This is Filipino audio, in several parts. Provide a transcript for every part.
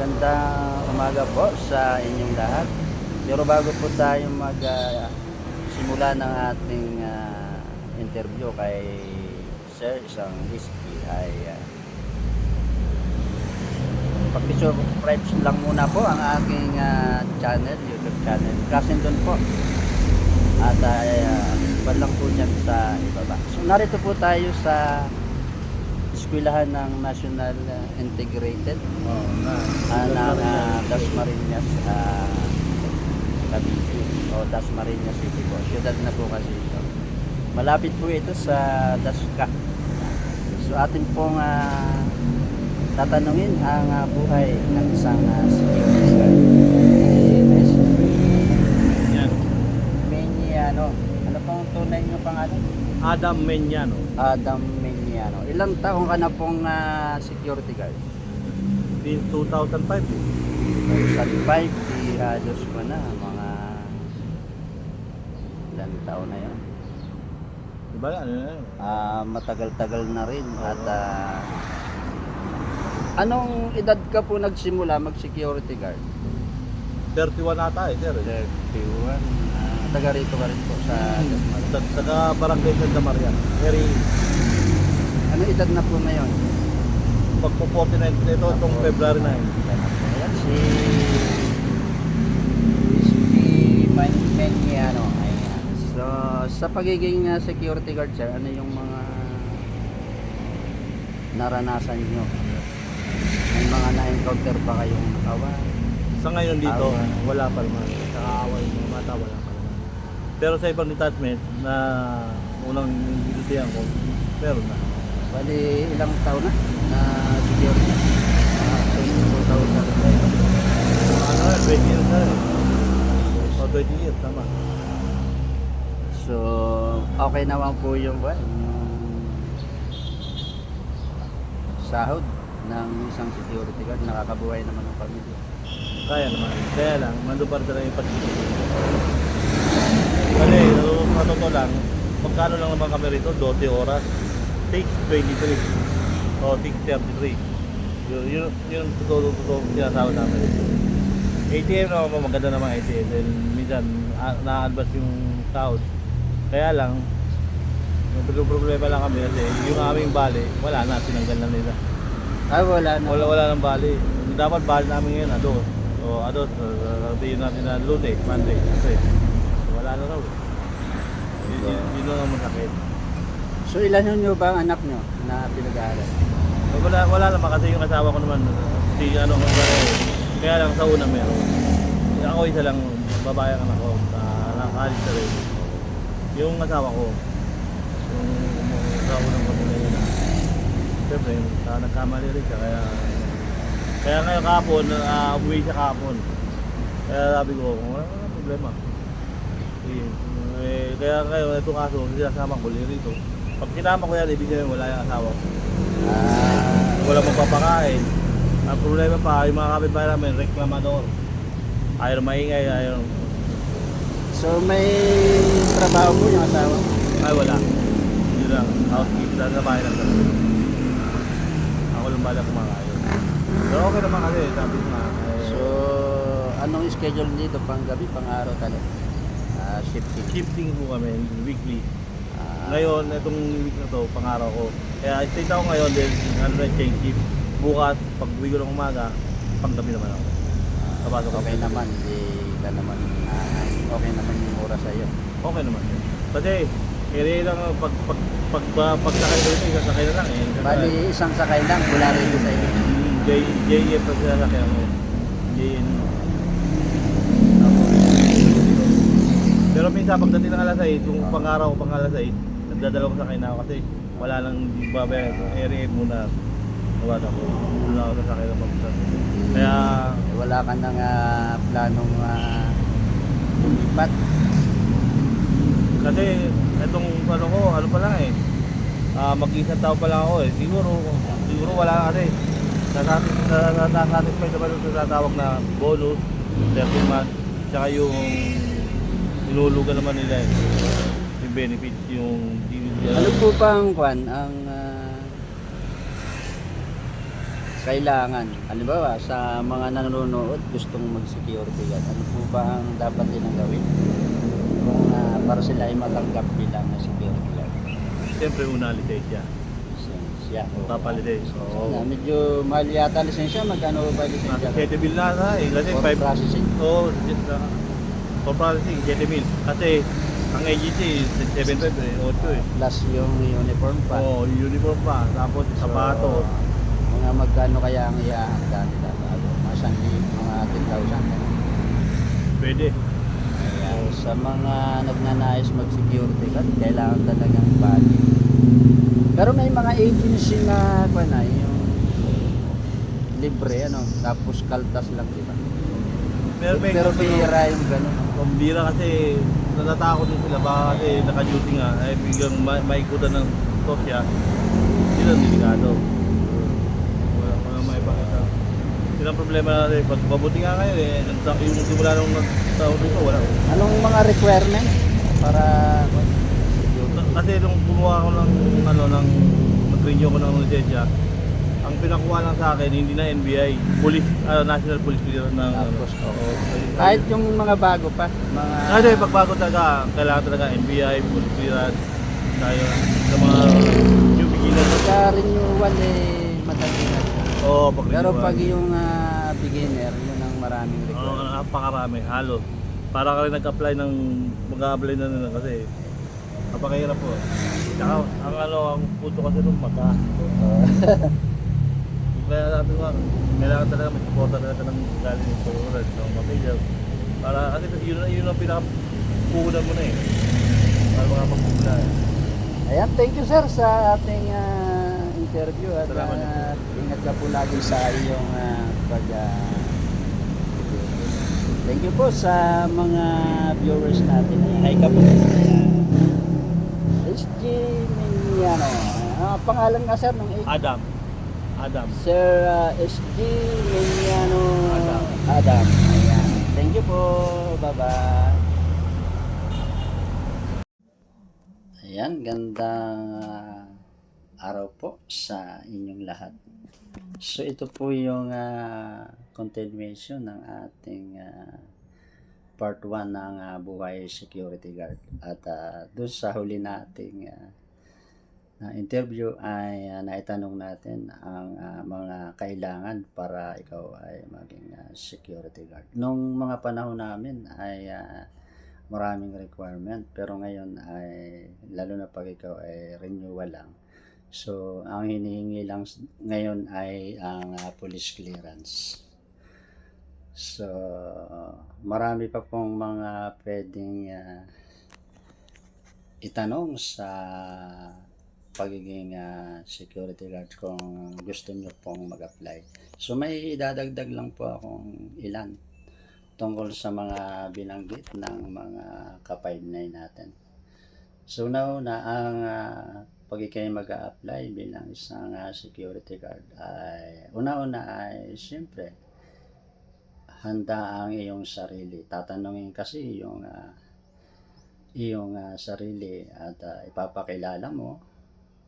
Magandang umaga po sa inyong lahat. Pero bago po tayo simula ng ating interview kay Sir Isang Risky ay pag-subscribe lang muna po ang aking YouTube channel. Kasin doon po. At lang po dyan sa ibaba. So narito po tayo sa eskwelahan ng National Integrated ng Dasmariñas, Cavite o Dasmariñas City po. Siyudad na po kasi ito. Malapit po ito sa Dasca. So atin pong tatanungin ang buhay ng isang security guard. Meñiano. Ano pong tunay niyo pangalan? Adam Meñiano. Adam Meñiano. Ilang taong ka na pong security guard? Since 2005. 2005, di halos ko na mga ilang taon na yun. Diba ano na yun? Matagal-tagal na rin. At anong edad ka po nagsimula mag-security guard? 31 ata eh, sir. 31. Taga rito ka rin po sa Taga Barangay Santa Maria. Very, ano edad na po ngayon? pagpo 49, ito itong February 9. Ayan, si Meñiano. Ayan. So, sa pagiging security guard, sir, ano yung mga naranasan nyo? May mga na-encounter ba kayong kawan? Sa ngayon dito, wala pa naman. Nakaaway yung mga mata, wala pa naman. Pero sa ibang detachment na unang binitihan ko, meron na. Bali, ilang taon na security? 22,000. Ano na, 20 years na rin. O 20 years, tama. So, okay naman po yung sahod ng isang security guard. Nakakabuhay naman ng pamilya. Kaya naman. Kaya lang, mandupar na lang yung pag-ibig. Kasi, totoo lang, magkano lang naman kami rito? 12 oras. 6:23 o 6:33. Yun totoo sinasawa namin. ATM naman, maganda naman ATM. Dahil minsan, na-advance yung sahod. Kaya lang, yung problema lang kami kasi yung aming bali, wala na, tinanggal na nila. Wala na. Wala ng bali. Dapat bali namin ngayon, sabihin natin na Lunes, Monday, kasi wala na raw. Yun lang ang masakit. So, ilan nyo ba ang anak nyo na pinag-aaral? Wala naman kasi yung asawa ko naman, kaya lang sa una meron. Ako isa lang, babae ang anak ko, nakalit sa rin. Yung asawa ko, yung asawa ko ng pamilya niya, siyempre, nagkamali rin siya, kaya ngayon kahapon, umuwi siya kahapon. Kaya sabi ko, wala problema. Kaya ngayon, itong kaso, sinasama ko rito. Pag sinama ko yan, ibig sabihin wala yung asawa ko. Wala magpapakain. Ang problema pa, yung mga kapitbahay namin, reklamador. Ayaw maingay, ayaw. So, may trabaho po yung asawa? Ay, wala. Yun lang, housekeeper sa bahay lang. Ako lang bala kumakain. Pero okay naman kasi, sabi ko nga. So, anong schedule dito? Pang gabi, pang araw talaga? Shifting? Shifting po kami, weekly. Ngayon, itong week na to, pang-araw ko. Kaya stay ako ngayon dahil change shift. Bukas, pag uwi ko ng umaga, pang-gabi naman ako. Okay naman, okay naman yung oras sa'yo. Okay naman yun. Kasi, lang pagsakay ko ito, isang sakay na lang eh. Bali, isang sakay lang, wala rin sa iyo. JF na sinasakay ako. JN. Pero minsan, pagdating ng alas 6, kung pang-araw o pang-alas 6, nagdadalaw ko sakay na ako kasi wala nang babayan. Area muna. Nawad ako. Wala ako sa sakay na pagkakas. Kaya wala ka nang planong lumipat. Kasi itong ano pa lang eh. Mag-isang tao pa lang ako eh. Siguro wala na kasi. Nasatisfy naman sa tatawag na bonus, 13 months, tsaka yung nilulugan naman nila eh. Yung benefits, yung DVD. Ano po ba ang kailangan, halimbawa sa mga nanonood gustong mag-security guard, ano po ba ang dapat nilang gawin? Kung para sila ay matanggap bilang security guard. Siyempre una lisensya. Lisensya. Papalites. Oo. Medyo mahal yata lisensya, magkano ba lisensya? 7 mil na eh. Kasi For 5. processing. Oo. For processing, 7 mil. Kasi ang agency, 7.5 eh. 8 eh. Plus yung uniform pa. Oo, uniform pa. Tapos sapatos. Mga magkano kaya ang iahanda nila bago? Mga 1,000, mga 10,000. Ano? Pwede. Kaya sa mga nagnanais mag-security guard, kailangan talagang bali. Pero may mga agency na yung libre, ano, tapos kaltas lang, di ba? Pero bihira yung gano'n. Pambira kasi natatakot din sila. Baka kasi naka-duty nga. Ay biglang maikutan ng tosya. Sila delikado. Wala maipakita. Sila ang problema natin. Pag mabuti nga ngayon eh. Yung simula nung nagtaon dito, wala. Anong mga requirement para Kasi nung gumawa ko ng nag-renew ko ng lisensya, ang pinakuha lang sa akin hindi na NBI, National Police Clearance ng Tapos, oo. kahit yung mga bago pa, mga Kasi pagbago talaga, kailangan talaga NBI, Police Clearance, tayo sa mga new beginners. sa renewal matagal na. Oo, pag Pero pag yung beginner, yun ang maraming Oo, requirement. napakarami, halos. Para ka rin nag-apply mag-apply na nila kasi napakahirap po. Tsaka, ang punto kasi nung mata. Kaya sabi ko, kailangan talaga may supporta talaga ng galing ng pagkukulat, ng material. Para, kasi yun ang pinakapunan mo na eh. Para makapagpula eh. Ayan, thank you sir sa ating interview at Salamat. ingat ka po lagi sa iyong thank you po sa mga viewers natin. Hi ka po. SG Minyano. Pangalan nga sir ng Adam. Sir SG Minyano Adam. Adam. Ayan. Thank you po. Bye-bye. Ayan, gandang araw po sa inyong lahat. So ito po yung continuation ng ating part 1 ng buhay security guard. At doon sa huli nating na interview ay naitanong natin ang mga kailangan para ikaw ay maging security guard. Nung mga panahon namin ay maraming requirement, pero ngayon ay lalo na pag ikaw ay renewal lang. So ang hinihingi lang ngayon ay ang police clearance. So marami pa pong mga pwedeng itanong sa pagiging security guard kung gusto nyo pong mag-apply. So may idadagdag lang po akong ilan tungkol sa mga binanggit ng mga ka-5-9 natin. So nauna, ang pag ikay mag-a-apply bilang isang security guard ay una-una ay siyempre handa ang iyong sarili. Tatanungin kasi iyong sarili at ipapakilala mo.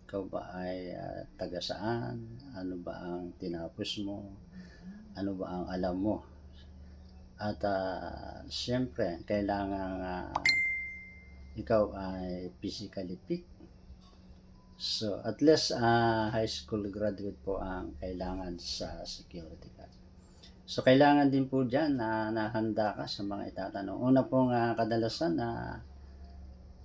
Ikaw ba ay taga saan? Ano ba ang tinapos mo? Ano ba ang alam mo? At siyempre, kailangan ikaw ay physically fit. So, at least high school graduate po ang kailangan sa security guard. So, kailangan din po dyan na nahanda ka sa mga itatanong. Una pong kadalasan na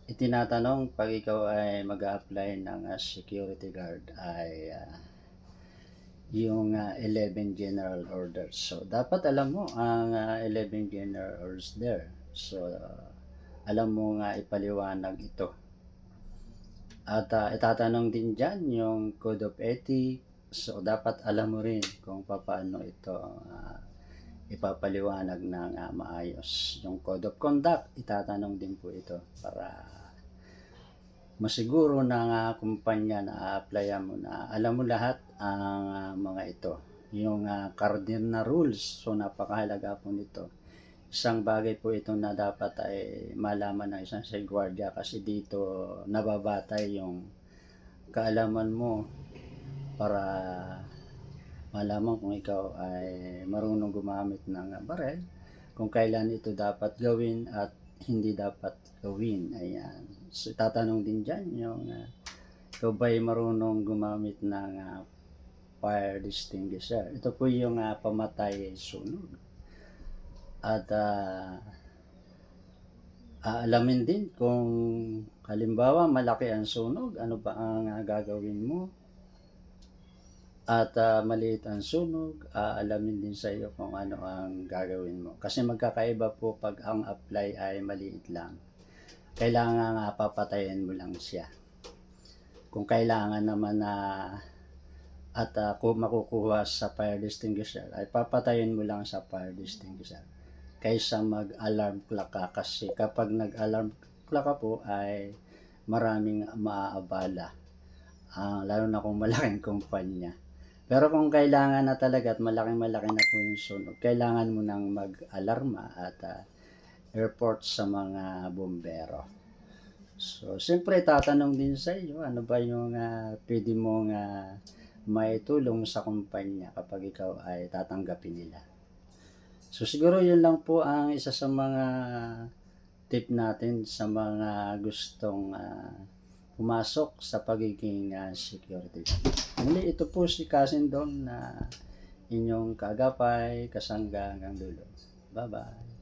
itinatanong pag ikaw ay mag-a-apply ng security guard ay yung 11 general orders. So dapat alam mo ang 11 general orders there. So alam mo nga ipaliwanag ito. At itatanong din dyan yung code of ethics. So dapat alam mo rin kung paano ito ipapaliwanag ng maayos. Yung code of conduct, itatanong din po ito para masiguro ng kumpanya na a-applyan mo na alam mo lahat ang mga ito. Yung cardinal rules, so napakahalaga po nito. Isang bagay po ito na dapat ay malaman ng isang guardia kasi dito nababatay yung kaalaman mo para malaman kung ikaw ay marunong gumamit ng barel, kung kailan ito dapat gawin at hindi dapat gawin. Ayan. So, tatanong din dyan yung ikaw ba'y marunong gumamit ng fire extinguisher. Ito po yung pamatay sunog. At aalamin din kung halimbawa malaki ang sunog, ano ba ang gagawin mo? At maliit ang sunog, aalamin din sa iyo kung ano ang gagawin mo. Kasi magkakaiba po pag ang apply ay maliit lang. Kailangan papatayin mo lang siya. Kung kailangan naman na kung makukuha sa fire extinguisher, ay papatayin mo lang sa fire extinguisher. Kaysa mag-alarm clock ka, kasi kapag nag-alarm clock ka po ay maraming maaabala. Lalo na kung malaking kumpanya. Pero kung kailangan na talaga at malaking-malaki na po yung sunog, kailangan mo nang mag-alarma at report sa mga bumbero. So, siyempre tatanong din sa iyo, ano ba yung pwede mong maitulong sa kumpanya kapag ikaw ay tatanggapin nila. So, siguro yun lang po ang isa sa mga tip natin sa mga gustong pumasok sa pagiging security. Muli, ito po si Cousin Dom na inyong kagapay, kasangga hanggang dulo. Bye-bye.